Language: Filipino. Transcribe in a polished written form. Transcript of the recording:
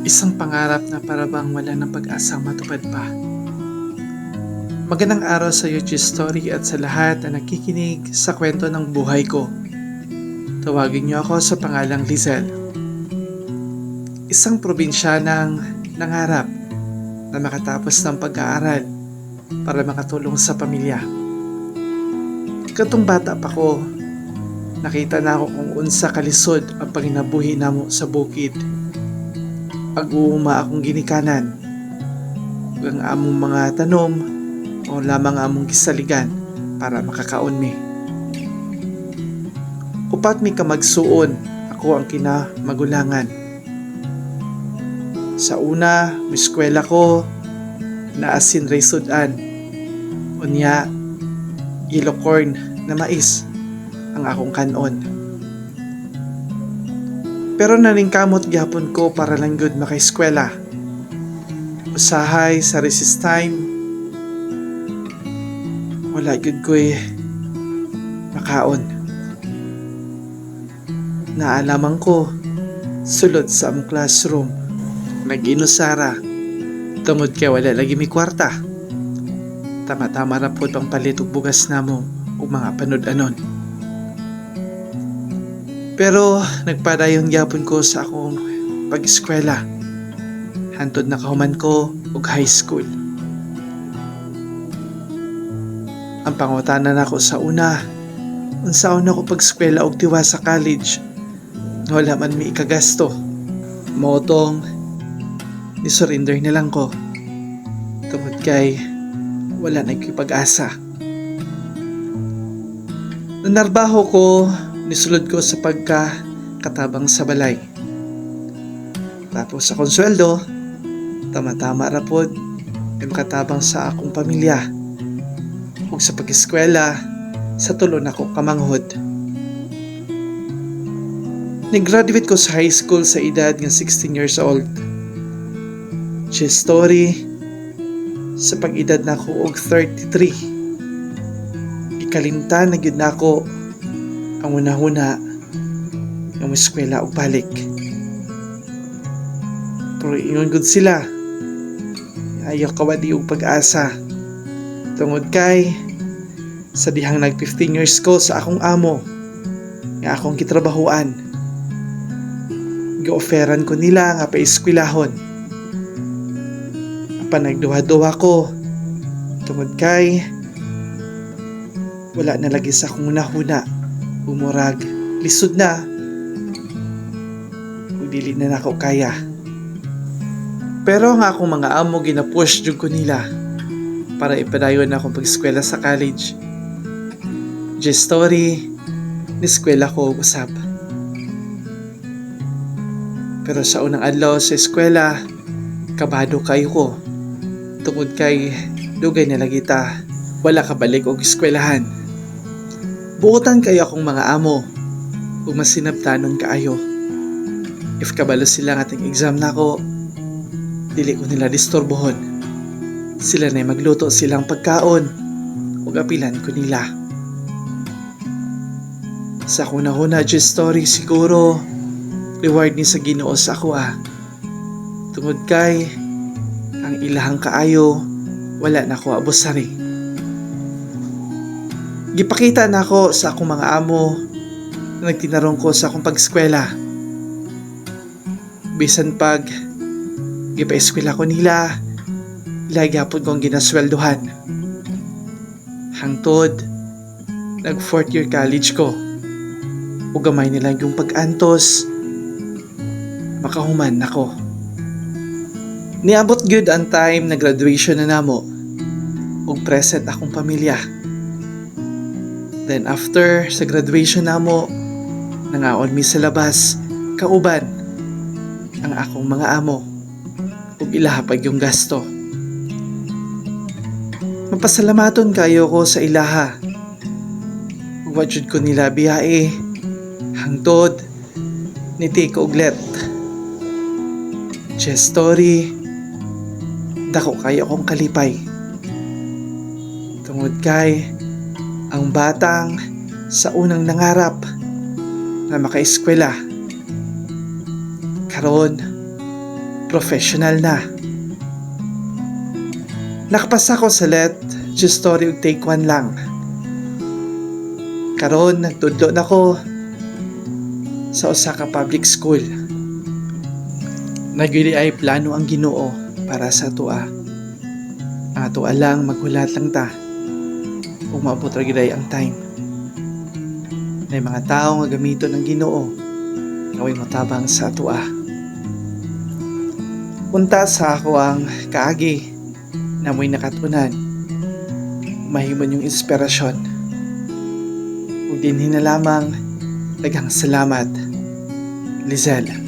Isang pangarap na parabang wala ng pag-asang matupad pa. Magandang araw sa YouTube Story at sa lahat na nakikinig sa kwento ng buhay ko. Tawagin niyo ako sa pangalang Lizel. Isang probinsyanang nangarap na makatapos ng pag-aaral para makatulong sa pamilya. Katong bata pa ko, nakita na ako kung unsa kalisod ang panginabuhi namo sa bukid. Pag-uuma akong ginikanan, ang among mga tanom o lamang among gisaligan para makakaon mi. Upat mi kamagsuon, ako ang kinamagulangan. Sa una, miskwela ko, naasin ray sudan. Unya, yellow corn na mais ang akong kanon. Pero naningkamot gyapon ko para lang gud makaeskwela. Usahay sa recess time, wala gud ko'y makaon. Naalaman ko, sulod sa among classroom, nag-inusara, tungod kay wala lagi mi kwarta. Tama-tama ra pod pang palit og bugas namo ug mga panud-anon. Pero nagpadayon gyapon ko sa akong pag-eskwela. Hantod na kahuman ko og high school. Ang pangutanan nako sa una, unsaon ako pag-eskwela og tiwa sa college. Wala man mi ikagasto. Motong ni surrender na lang ko. Tungod kay wala na ko'y pag-asa. Nanarbaho ko, nisulod ko sa pagkakatabang sa balay. Tapos sa konsweldo, tama-tama ra pod ay makatabang sa akong pamilya. Ug sa pag-eskwela, sa tulon ako kamanghod. Nag-graduate ko sa high school sa edad ng 16 years old. Siya story, sa pag-edad na ako og 33. Ikalimtan na gyud na ako ang una-una ng eskwela o balik. Pero ingon gud sila, ayaw kawadi og pag-asa. Tungod kay, sa dihang nag 15 years ko sa akong amo, nga akong kitrabahuan, gi-offeran ko nila nga pa-eskwelahon. Apan nagduha-duha ko, tungod kay, wala na lagi sa akong una-una. Umurag, lisod na. Dili na nako kaya. Pero nga akong mga amo ginapush jud ko nila para ipadayon akong pag-eskwela sa college. Just story, niskwela ko usab. Pero sa unang adlaw sa eskwela, kabado kayo ko. Tungod kay dugay na lagi ta, wala ka balik og eskwelahan. Buotan kayo akong mga amo ug masinabtanon kaayo. If kabalo sila nga ating exam nako, dili ko nila disturbohon. Sila na magluto silang pagkaon ug apilan ko nila. Sa kuna-huna just story siguro reward ni sa Ginoo sa ako Tungod kay ang ilahang kaayo wala na ko abusari. Gipakita na ako sa akong mga amo na nagtinarong ko sa akong pag-eskwela. Bisan pag gipa-eskwela ko nila, ilagyapon kong ginasweldohan. Hangtod, nag 4th year college ko. Ugamay nila yung pag-antos, makahuman ako. Niabot gyud ang time na graduation na namo, ug present akong pamilya. Then after sa graduation namo, nangaon mi sa labas, kauban ang akong mga amo ug ilahapag yung gasto. Mapasalamaton kayo ko sa ilaha. Ug wajud ko nila biyae, hangtod ni Tiko Uglet. Chess story, dako kayo akong kalipay. Tungod kay ang batang sa unang nangarap na makaeskwela. Karon, professional na. Nakapasa ko sa let, just story og take 1 lang. Karon nagtudlo na ko sa usa ka public school. Nagili ay plano ang Ginoo para sa tua. Ang atua lang maghulat lang ta. Kung maabot ra gyud ang time. May mga tao nga gamiton ng Ginoo naway motabang sa atua. Punta sa ako ang kaagi na mo'y nakatunan. Mahimon yung inspirasyon. Ug dinhi na lamang daghang salamat, Lizelle.